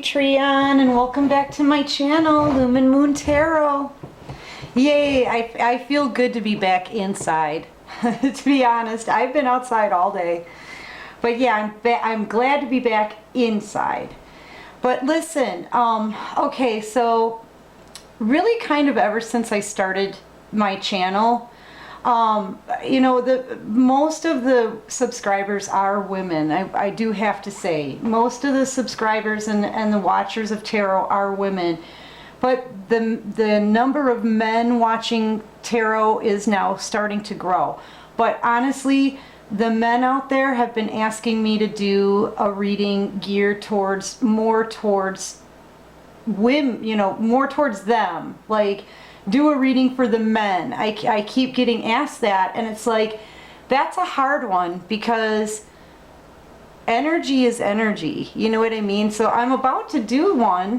Patreon, and welcome back to my channel, Lumen Moon Tarot. Yay, I feel good to be back inside. To be honest, I've been outside all day. But yeah, I'm glad to be back inside. But listen, okay, so really kind of ever since I started my channel, you know, most of the subscribers are women. I do have to say, most of the subscribers and the watchers of tarot are women. But the number of men watching tarot is now starting to grow. But honestly, the men out there have been asking me to do a reading geared towards more towards women, you know, more towards them. Like, do a reading for the men. I keep getting asked that, and it's like, that's a hard one because energy is energy. You know what I mean? So I'm about to do one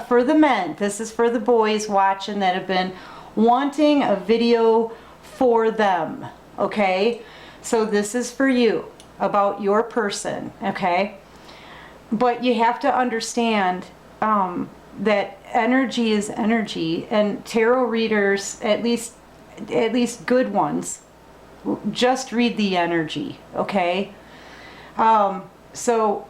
for the men. This is for the boys watching that have been wanting a video for them. Okay? So this is for you, about your person. Okay? But you have to understand that energy is energy, and tarot readers, at least good ones, just read the energy. Okay? So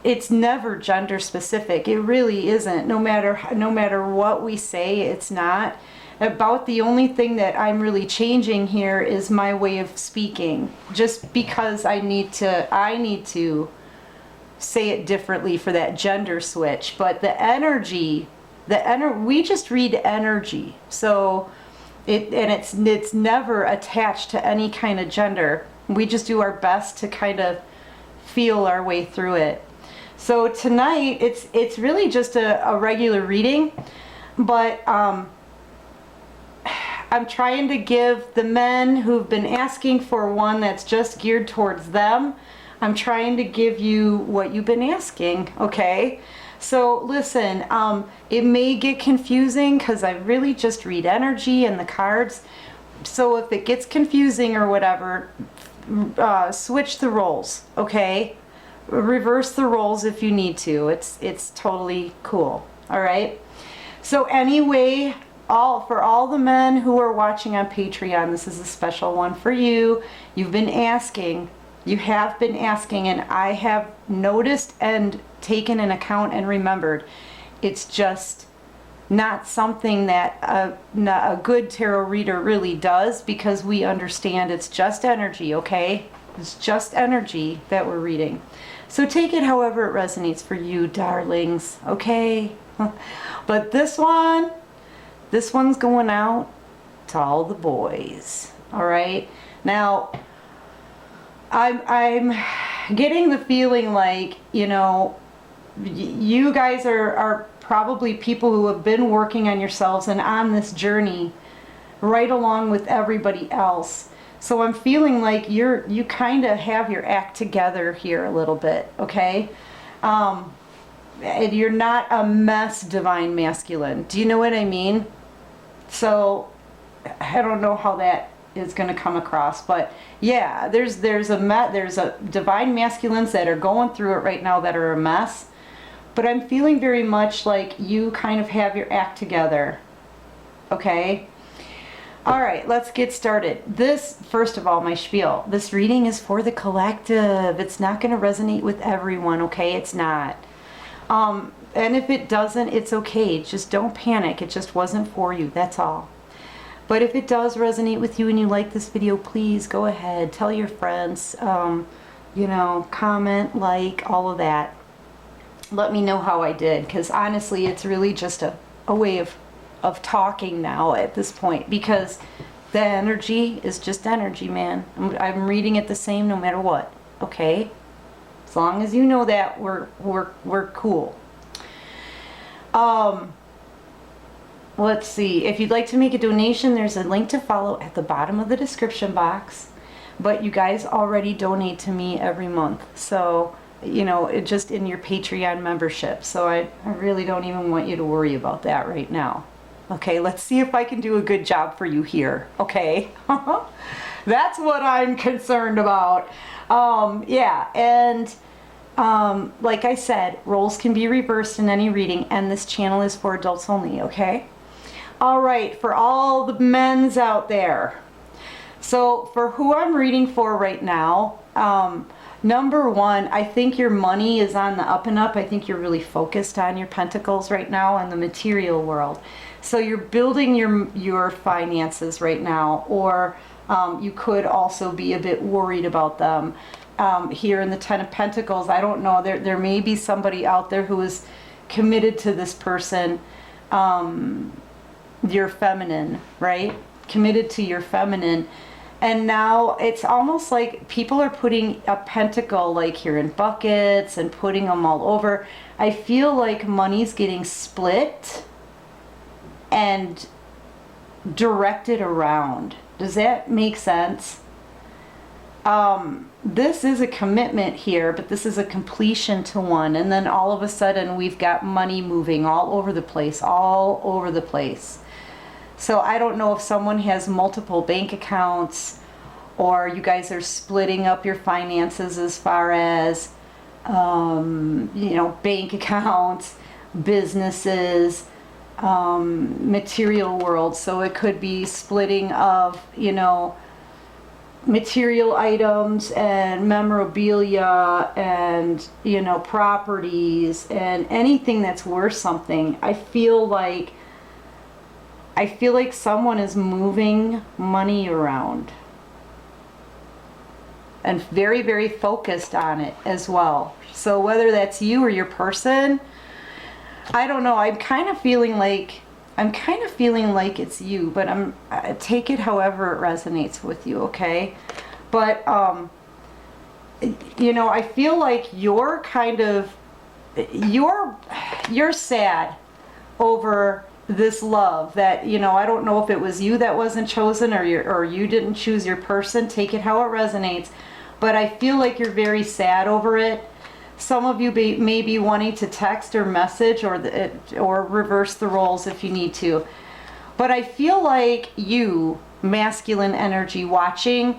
it's never gender specific. It really isn't. No matter what we say, it's not. About the only thing that I'm really changing here is my way of speaking, just because I need to say it differently for that gender switch. But the energy, we just read energy. So it's never attached to any kind of gender. We just do our best to kind of feel our way through it. So tonight it's really just a regular reading, but I'm trying to give the men who've been asking for one that's just geared towards them, I'm trying to give you what you've been asking. Okay, so listen, it may get confusing because I really just read energy and the cards. So if it gets confusing or whatever, switch the roles. Okay, reverse the roles if you need to. It's totally cool. All right, so anyway, for all the men who are watching on Patreon, this is a special one for you. You've been asking, you have been asking, and I have noticed and taken an account and remembered. It's just not something that a good tarot reader really does, because we understand it's just energy. Okay, it's just energy that we're reading. So take it however it resonates for you, darlings. Okay, but this one's going out to all the boys. All right, now I'm getting the feeling like, you know, you guys are probably people who have been working on yourselves and on this journey right along with everybody else. So I'm feeling like you kind of have your act together here a little bit. Okay, and you're not a mess, divine masculine. Do you know what I mean? So I don't know how that is going to come across, but yeah, there's a divine masculines that are going through it right now that are a mess. But I'm feeling very much like you kind of have your act together. Okay? All right, let's get started. This, first of all, my spiel. This reading is for the collective. It's not going to resonate with everyone, okay? It's not. And if it doesn't, it's okay. Just don't panic. It just wasn't for you. That's all. But if it does resonate with you and you like this video, please go ahead. Tell your friends, you know, comment, like, all of that. Let me know how I did, because honestly, it's really just a way of talking now at this point, because the energy is just energy, man. I'm reading it the same no matter what. Okay, as long as you know that, we're cool. Let's see, if you'd like to make a donation, there's a link to follow at the bottom of the description box. But you guys already donate to me every month, so you know, it just in your Patreon membership. So I really don't even want you to worry about that right now. Okay, let's see if I can do a good job for you here. Okay, that's what I'm concerned about. Yeah, and Like I said, roles can be reversed in any reading, and this channel is for adults only, okay? All right, for all the men's out there. So for who I'm reading for right now, number one, I think your money is on the up and up. I think you're really focused on your pentacles right now and the material world. So you're building your finances right now, or you could also be a bit worried about them. Here in the Ten of Pentacles, I don't know, there may be somebody out there who is committed to this person, your feminine, right? Committed to your feminine. And now it's almost like people are putting a pentacle like here in buckets and putting them all over. I feel like money's getting split and directed around. Does that make sense? This is a commitment here, but this is a completion to one. And then all of a sudden we've got money moving all over the place, all over the place. So I don't know if someone has multiple bank accounts, or you guys are splitting up your finances as far as, you know, bank accounts, businesses, material world. So it could be splitting of, you know, material items and memorabilia and, you know, properties and anything that's worth something. I feel like someone is moving money around and very, very focused on it as well. So whether that's you or your person, I don't know. I'm kind of feeling like it's you, but take it however it resonates with you, okay? But you know, I feel like you're sad over this love that, you know, I don't know if it was you that wasn't chosen or you didn't choose your person. Take it how it resonates, but I feel like you're very sad over it. Some of you may be wanting to text or message or reverse the roles if you need to. But I feel like you, masculine energy watching,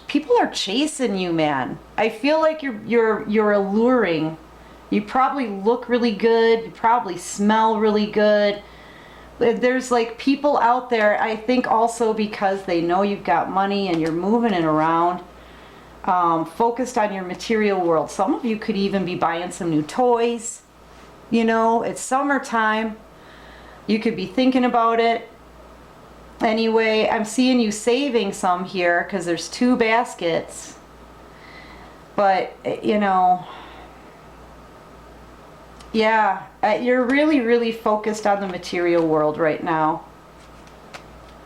people are chasing you, man. I feel like you're alluring. You probably look really good. You probably smell really good. There's like people out there, I think also because they know you've got money and you're moving it around. Focused on your material world. Some of you could even be buying some new toys. You know, it's summertime. You could be thinking about it. Anyway, I'm seeing you saving some here because there's 2 baskets. But, you know, yeah, you're really, really focused on the material world right now.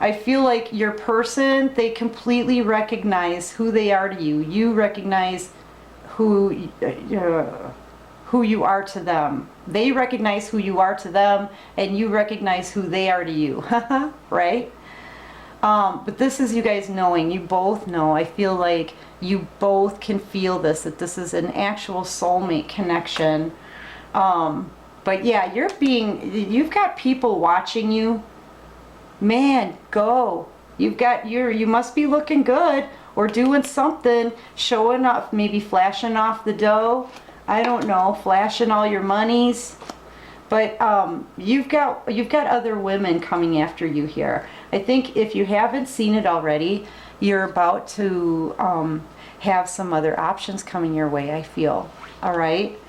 I feel like your person, they completely recognize who they are to you. You recognize who you are to them. They recognize who you are to them, and you recognize who they are to you. Right? But this is you guys knowing. You both know. I feel like you both can feel this, that this is an actual soulmate connection. But yeah, you've got people watching you. Man, go. You must be looking good or doing something, showing up, maybe flashing off the dough. I don't know, flashing all your monies. But you've got other women coming after you here. I think if you haven't seen it already, you're about to have some other options coming your way, I feel. All right?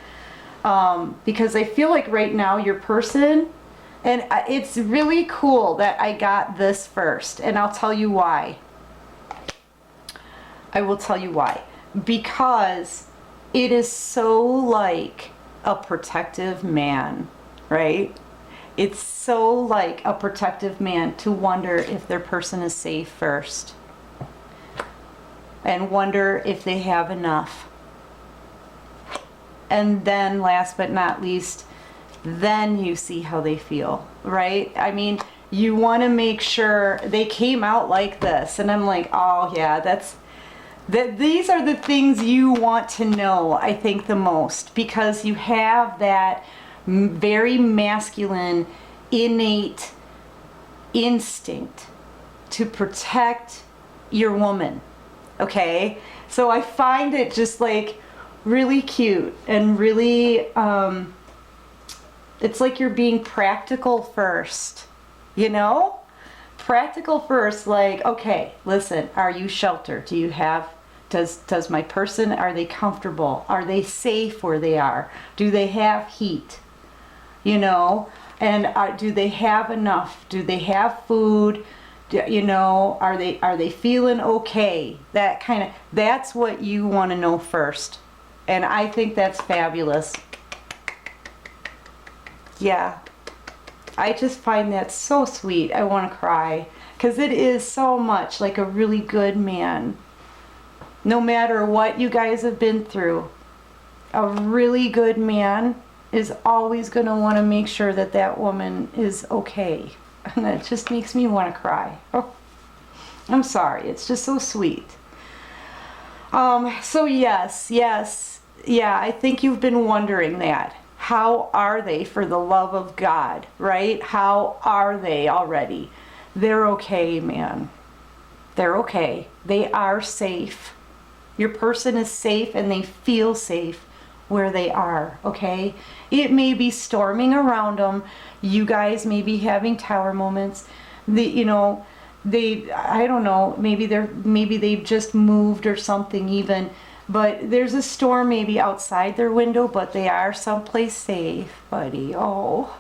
Because I feel like right now your person, and it's really cool that I got this first, and I'll tell you why. I will tell you why. Because it is so like a protective man, right? It's so like a protective man to wonder if their person is safe first. And wonder if they have enough. And then last but not least, then you see how they feel, right? I mean, you want to make sure they came out like this. And I'm like, oh yeah, these are the things you want to know, I think, the most. Because you have that very masculine, innate instinct to protect your woman. Okay, so I find it just like really cute and really, it's like you're being practical first, you know? Practical first, like, okay, listen, are you sheltered? Do you have, does my person, are they comfortable? Are they safe where they are? Do they have heat? You know, and do they have enough? Do they have food? You know, are they feeling okay? That kind of, that's what you want to know first. And I think that's fabulous. Yeah. I just find that so sweet. I want to cry because it is so much like a really good man. No matter what you guys have been through, a really good man is always going to want to make sure that that woman is okay. And that just makes me want to cry. Oh, I'm sorry. It's just so sweet. So yes, yeah, I think you've been wondering that. How are they, for the love of God, right? How are they already? They're okay, man. They're okay. They are safe. Your person is safe and they feel safe where they are, okay? It may be storming around them. You guys may be having tower moments. You know, I don't know, maybe they've just moved or something even. But there's a storm maybe outside their window, but they are someplace safe, buddy. Oh,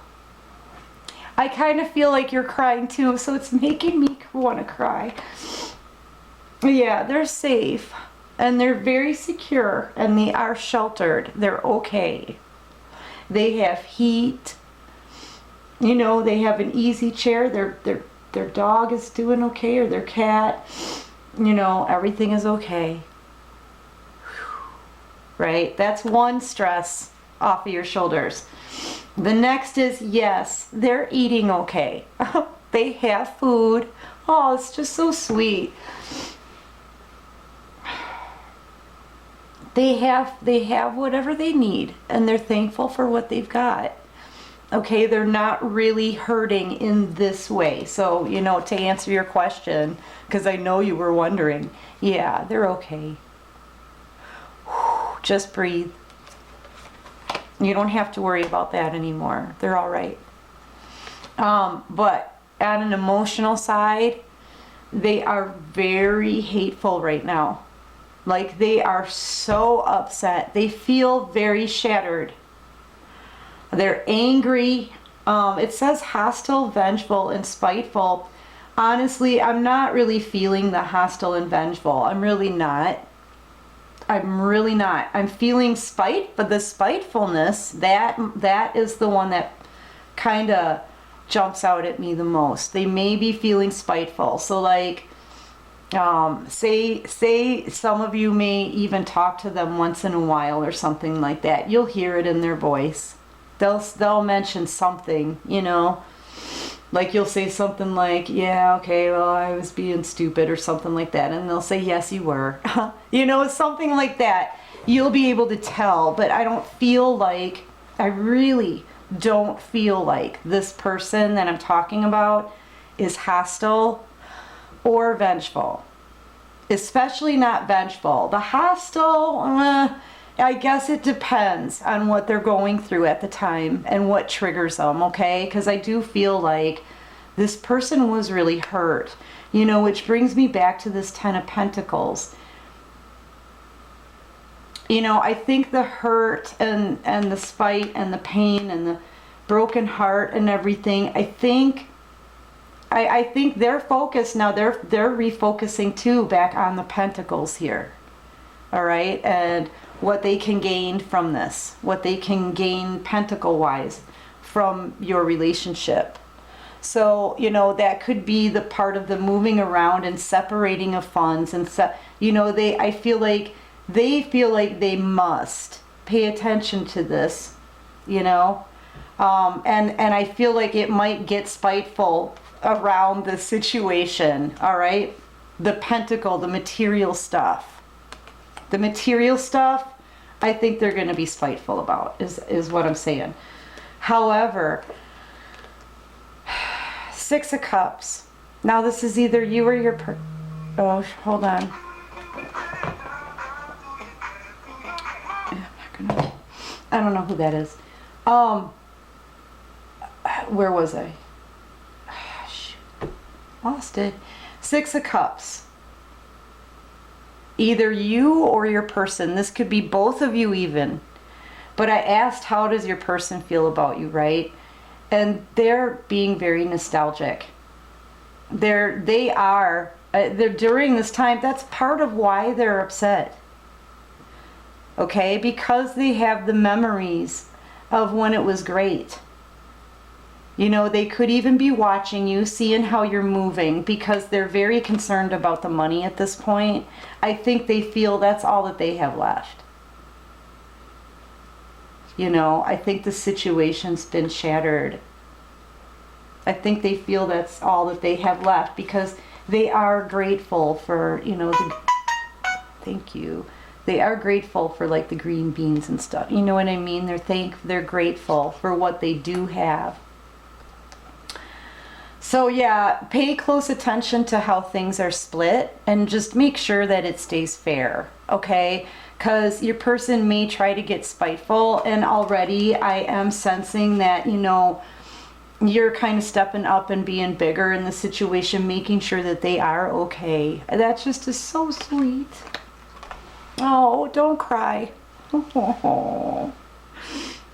I kind of feel like you're crying too, so it's making me want to cry. Yeah, they're safe, and they're very secure, and they are sheltered. They're okay. They have heat. You know, they have an easy chair. Their dog is doing okay, or their cat. You know, everything is okay. Right? That's one stress off of your shoulders. The next is, yes, they're eating okay. They have food. Oh, it's just so sweet. They have whatever they need, and they're thankful for what they've got. Okay, they're not really hurting in this way. So, you know, to answer your question, because I know you were wondering, yeah, they're okay. Just breathe. You don't have to worry about that anymore. They're all right. But at an emotional side, they are very hateful right now. Like, they are so upset. They feel very shattered. They're angry. It says hostile, vengeful, and spiteful. Honestly, I'm not really feeling the hostile and vengeful. I'm really not. I'm feeling spite, but the spitefulness, that is the one that kind of jumps out at me the most. They may be feeling spiteful. So like, say some of you may even talk to them once in a while or something like that. You'll hear it in their voice. They'll mention something, you know. Like you'll say something like, yeah, okay, well, I was being stupid or something like that. And they'll say, yes, you were. You know, something like that. You'll be able to tell, but I really don't feel like this person that I'm talking about is hostile or vengeful. Especially not vengeful. The hostile, I guess it depends on what they're going through at the time and what triggers them, okay? Because I do feel like this person was really hurt, you know, which brings me back to this Ten of Pentacles. You know, I think the hurt and the spite and the pain and the broken heart and everything, I think they're focused now. They're refocusing too back on the Pentacles here. All right, and what they can gain from this, what they can gain pentacle-wise from your relationship. So, you know, that could be the part of the moving around and separating of funds, and you know, I feel like they must pay attention to this, you know, and I feel like it might get spiteful around the situation. All right, the pentacle, the material stuff. The material stuff, I think they're going to be spiteful about, is what I'm saying. However, Six of Cups. Now this is either you or your oh, hold on. I don't know who that is. Where was I? Shoot. Lost it. Six of Cups. Either you or your person. This could be both of you even. But I asked, how does your person feel about you, right? And they're being very nostalgic. They're during this time, that's part of why they're upset. Okay? Because they have the memories of when it was great. You know, they could even be watching you, seeing how you're moving, because they're very concerned about the money at this point. I think they feel that's all that they have left. You know, I think the situation's been shattered. I think they feel that's all that they have left, because they are grateful for, you know, thank you. They are grateful for like the green beans and stuff. You know what I mean? They're grateful for what they do have. So yeah, pay close attention to how things are split and just make sure that it stays fair, okay? Because your person may try to get spiteful, and already I am sensing that, you know, you're kind of stepping up and being bigger in the situation, making sure that they are okay. That just is so sweet. Oh, don't cry. Oh.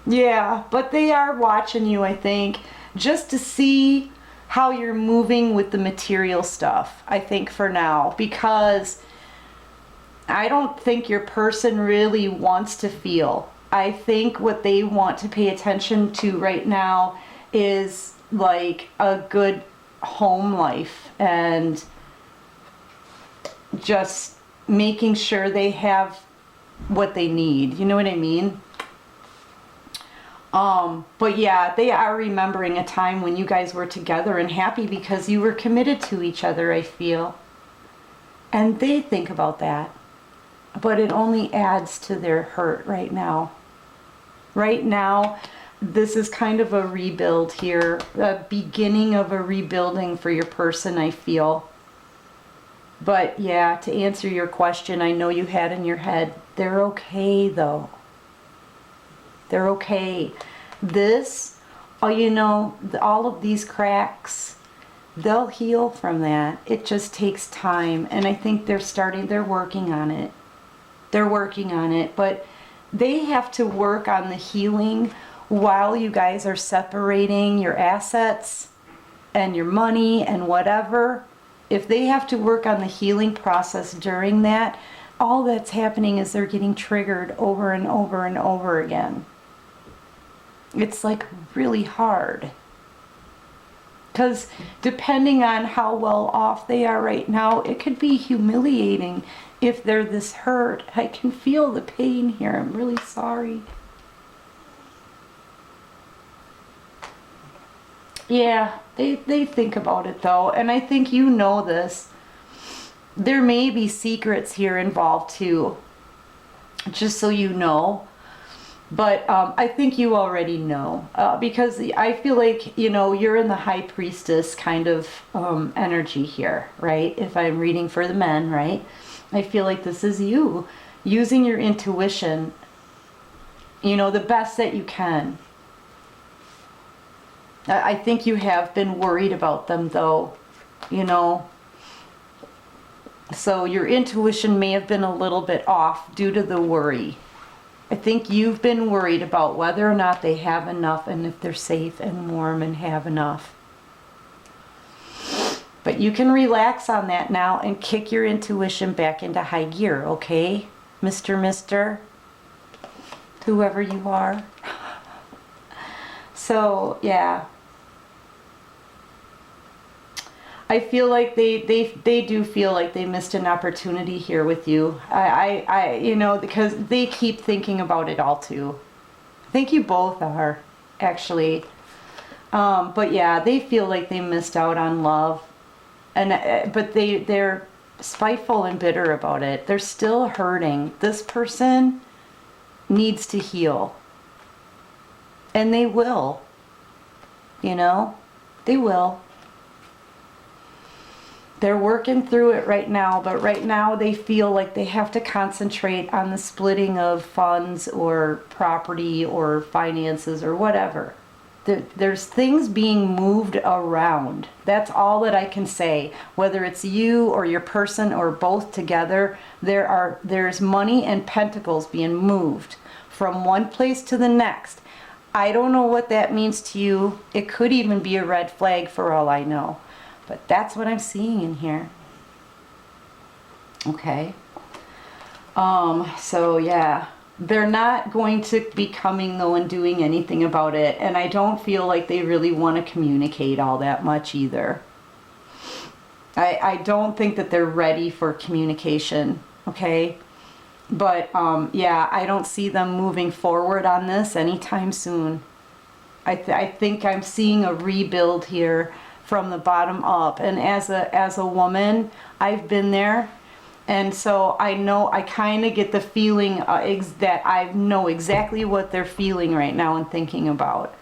Yeah, but they are watching you, I think, just to see how you're moving with the material stuff, I think, for now, because I don't think your person really wants to feel. I think what they want to pay attention to right now is like a good home life and just making sure they have what they need. You know what I mean? But yeah, they are remembering a time when you guys were together and happy because you were committed to each other, I feel. And they think about that. But it only adds to their hurt right now. Right now, this is kind of a rebuild here. A beginning of a rebuilding for your person, I feel. But yeah, to answer your question, I know you had in your head, they're okay though. They're okay. This, you know, all of these cracks, they'll heal from that. It just takes time. And I think they're working on it. They're working on it. But they have to work on the healing while you guys are separating your assets and your money and whatever. If they have to work on the healing process during that, all that's happening is they're getting triggered over and over and over again. It's like really hard. Because depending on how well off they are right now, it could be humiliating if they're this hurt. I can feel the pain here. I'm really sorry. Yeah, they think about it though. And I think you know this. There may be secrets here involved too. Just so you know. But I think you already know. Because I feel like, you know, you're in the high priestess kind of energy here, right? If I'm reading for the men, right? I feel like this is you using your intuition, you know, the best that you can. I think you have been worried about them though, you know. So your intuition may have been a little bit off due to the worry. I think you've been worried about whether or not they have enough and if they're safe and warm and have enough. But you can relax on that now and kick your intuition back into high gear, okay? Mr. Whoever you are. So, yeah. I feel like they do feel like they missed an opportunity here with you. You know, because they keep thinking about it all too. I think you both are, actually. But yeah, they feel like they missed out on love. But they're spiteful and bitter about it. They're still hurting. This person needs to heal. And they will. You know? They will. They're working through it right now, but right now they feel like they have to concentrate on the splitting of funds or property or finances or whatever. There's things being moved around. That's all that I can say. Whether it's you or your person or both together, there's money and pentacles being moved from one place to the next. I don't know what that means to you. It could even be a red flag for all I know. But that's what I'm seeing in here. Okay. So yeah. They're not going to be coming though and doing anything about it. And I don't feel like they really want to communicate all that much either. I don't think that they're ready for communication. Okay. But yeah, I don't see them moving forward on this anytime soon. I think I'm seeing a rebuild here from the bottom up. And as a woman, I've been there. And so I know, I kind of get the feeling that I know exactly what they're feeling right now and thinking about.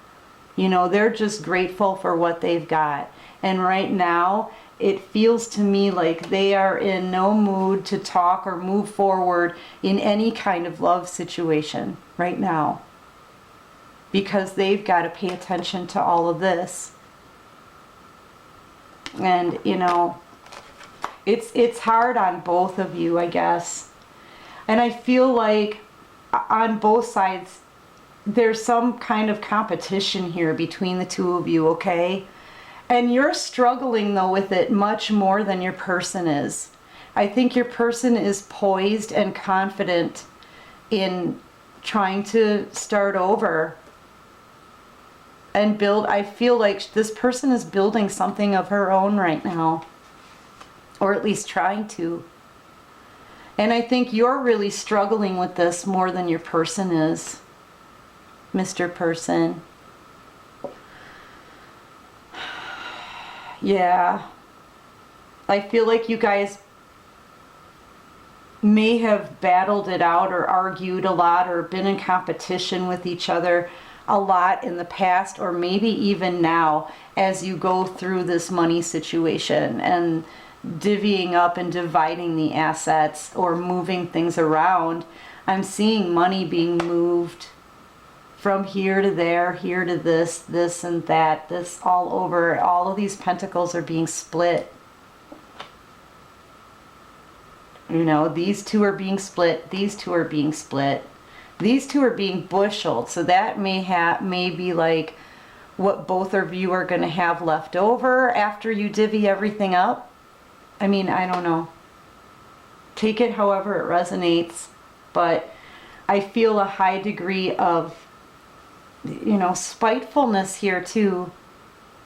You know, they're just grateful for what they've got. And right now, it feels to me like they are in no mood to talk or move forward in any kind of love situation right now. Because they've got to pay attention to all of this. And, you know, it's hard on both of you, I guess. And I feel like on both sides, there's some kind of competition here between the two of you, okay? And you're struggling, though, with it much more than your person is. I think your person is poised and confident in trying to start over and build. I feel like this person is building something of her own right now. Or at least trying to. And I think you're really struggling with this more than your person is, Mr. Person. Yeah. I feel like you guys may have battled it out or argued a lot or been in competition with each other a lot in the past, or maybe even now as you go through this money situation and divvying up and dividing the assets or moving things around. I'm seeing money being moved from here to there, here to this and that, this all over. All of these pentacles are being split. You know, these two are being split, these two are being split. These two are being busheled, so that may be like what both of you are going to have left over after you divvy everything up. I mean, I don't know. Take it however it resonates. But I feel a high degree of, you know, spitefulness here too.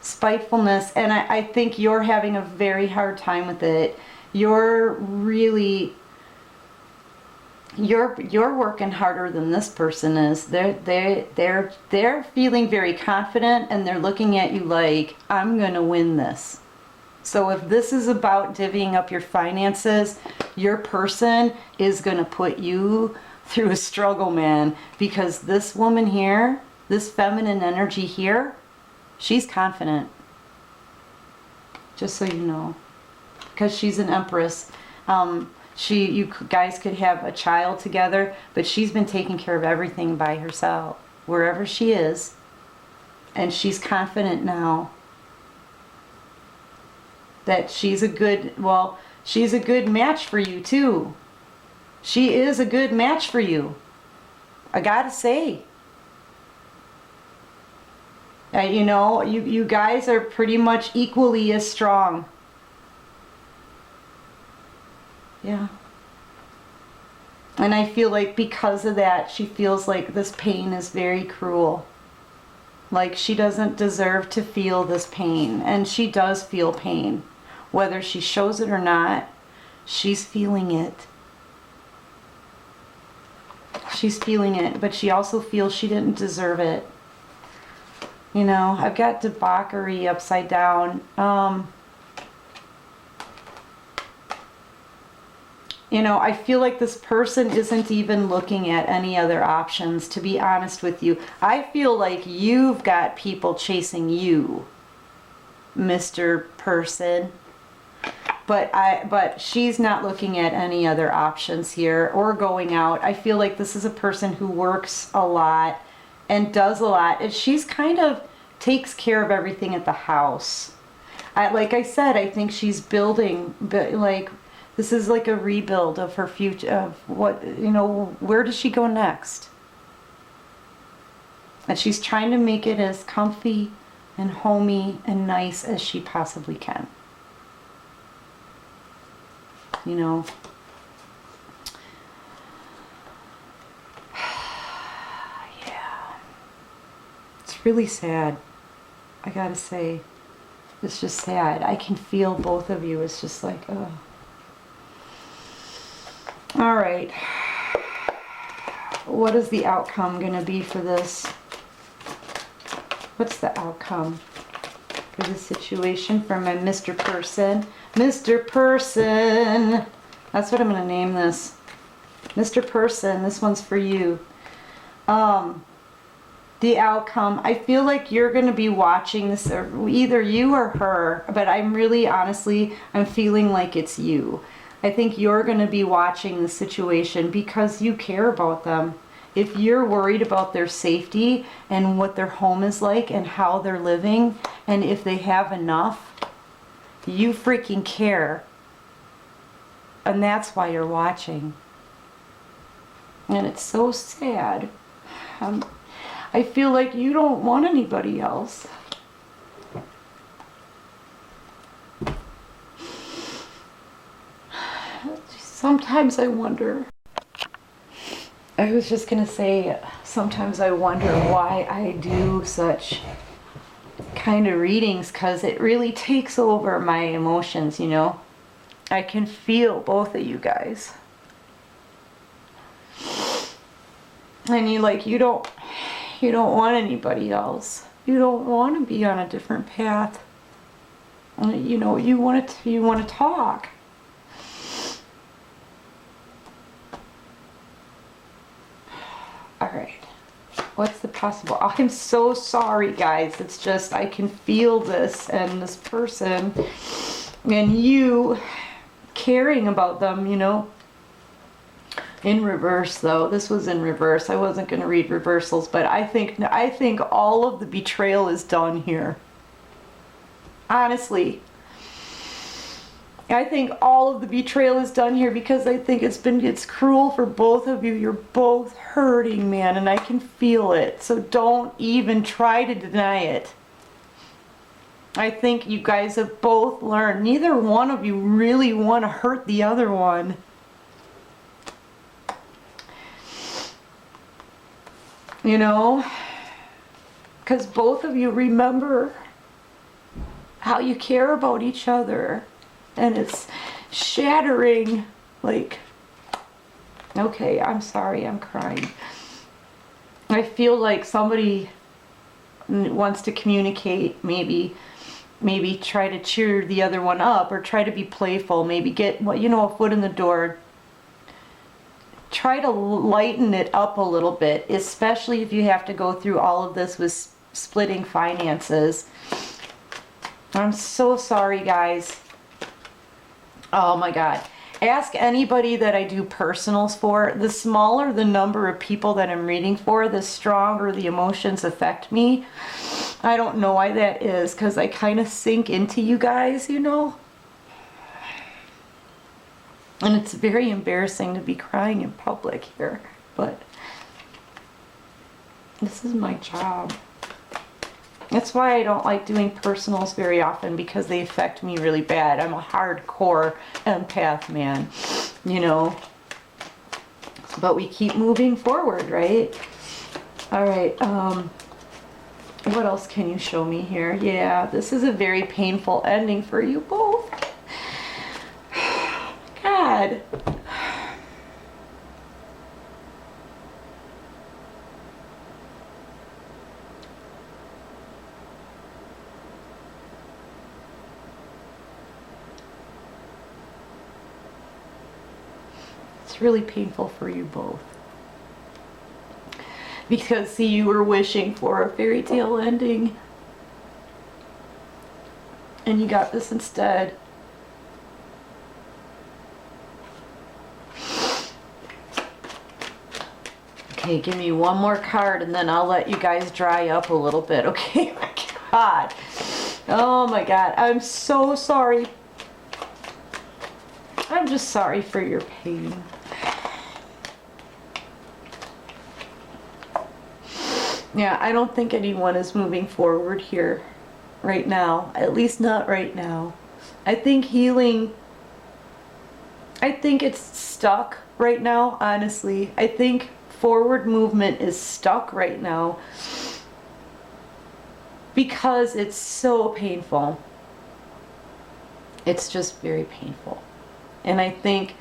Spitefulness. And I think you're having a very hard time with it. You're really, you're working harder than this person is. They're feeling very confident and they're looking at you like, I'm going to win this. So if this is about divvying up your finances, your person is going to put you through a struggle, man. Because this woman here, this feminine energy here, she's confident. Just so you know. Because she's an empress. You guys could have a child together, but she's been taking care of everything by herself, wherever she is. And she's confident now that she's a good match for you too. She is a good match for you. I gotta say. You know, you guys are pretty much equally as strong. Yeah. And I feel like because of that, she feels like this pain is very cruel. Like she doesn't deserve to feel this pain. And she does feel pain. Whether she shows it or not, she's feeling it. She's feeling it, but she also feels she didn't deserve it. You know, I've got debauchery upside down. You know, I feel like this person isn't even looking at any other options, to be honest with you. I feel like you've got people chasing you, Mr. Person. but she's not looking at any other options here or going out. I feel like this is a person who works a lot and does a lot. And she's kind of takes care of everything at the house. Like I said, I think she's building, but like this is like a rebuild of her future, of what, you know, where does she go next? And she's trying to make it as comfy and homey and nice as she possibly can. You know, yeah, it's really sad. I gotta say, it's just sad. I can feel both of you. It's just like, oh. All right. What is the outcome gonna be for this? What's the outcome for this situation for my Mr. Person? Mr. Person. That's what I'm going to name this. Mr. Person, this one's for you. The outcome, I feel like you're going to be watching this, or either you or her, but I'm really, honestly, I'm feeling like it's you. I think you're going to be watching the situation because you care about them. If you're worried about their safety and what their home is like and how they're living and if they have enough, you freaking care. And that's why you're watching. And it's so sad. I feel like you don't want anybody else. Sometimes I wonder. I was just gonna say, sometimes I wonder why I do such kind of readings, because it really takes over my emotions, you know. I can feel both of you guys. And you don't want anybody else. You don't want to be on a different path. You know, you want to talk. All right, what's the possible? I'm so sorry, guys. It's just, I can feel this and this person and you caring about them, you know. In reverse, though. This was in reverse. I wasn't going to read reversals, but I think all of the betrayal is done here. Honestly. I think all of the betrayal is done here because I think it's cruel for both of you. You're both hurting, man, and I can feel it. So don't even try to deny it. I think you guys have both learned. Neither one of you really want to hurt the other one. You know? Because both of you remember how you care about each other. And it's shattering, like, okay, I'm sorry, I'm crying. I feel like somebody wants to communicate, maybe try to cheer the other one up or try to be playful, maybe get, you know, a foot in the door. Try to lighten it up a little bit, especially if you have to go through all of this with splitting finances. I'm so sorry, guys. Oh my God. Ask anybody that I do personals for. The smaller the number of people that I'm reading for, the stronger the emotions affect me. I don't know why that is, because I kind of sink into you guys, you know. And it's very embarrassing to be crying in public here, but this is my job. That's why I don't like doing personals very often, because they affect me really bad. I'm a hardcore empath, man, you know. But we keep moving forward, right? All right, what else can you show me here? Yeah, this is a very painful ending for you both. God. It's really painful for you both. Because, see, you were wishing for a fairy tale ending. And you got this instead. Okay, give me one more card and then I'll let you guys dry up a little bit. Okay, my God. Oh my God, I'm so sorry. I'm just sorry for your pain. Yeah, I don't think anyone is moving forward here right now. At least not right now. I think healing, I think it's stuck right now, honestly. I think forward movement is stuck right now because it's so painful. It's just very painful. And I think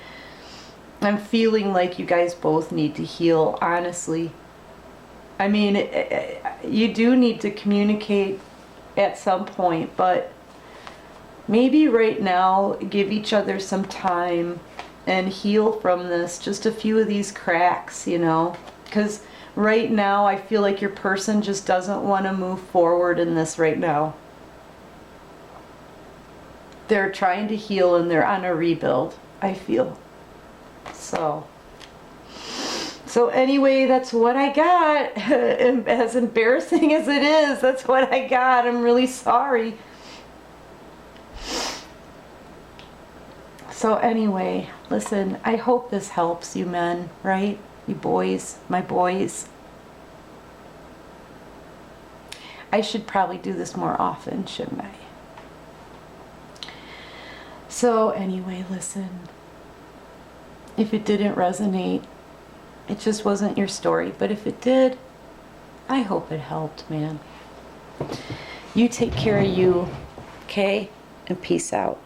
I'm feeling like you guys both need to heal, honestly. I mean, you do need to communicate at some point, but maybe right now give each other some time and heal from this, just a few of these cracks, you know, because right now I feel like your person just doesn't want to move forward in this right now. They're trying to heal and they're on a rebuild, I feel. So anyway, that's what I got. As embarrassing as it is, that's what I got. I'm really sorry. So anyway, listen, I hope this helps you men, right? You boys, my boys. I should probably do this more often, shouldn't I? So anyway, listen. If it didn't resonate, it just wasn't your story. But if it did, I hope it helped, man. You take care of you, okay? And peace out.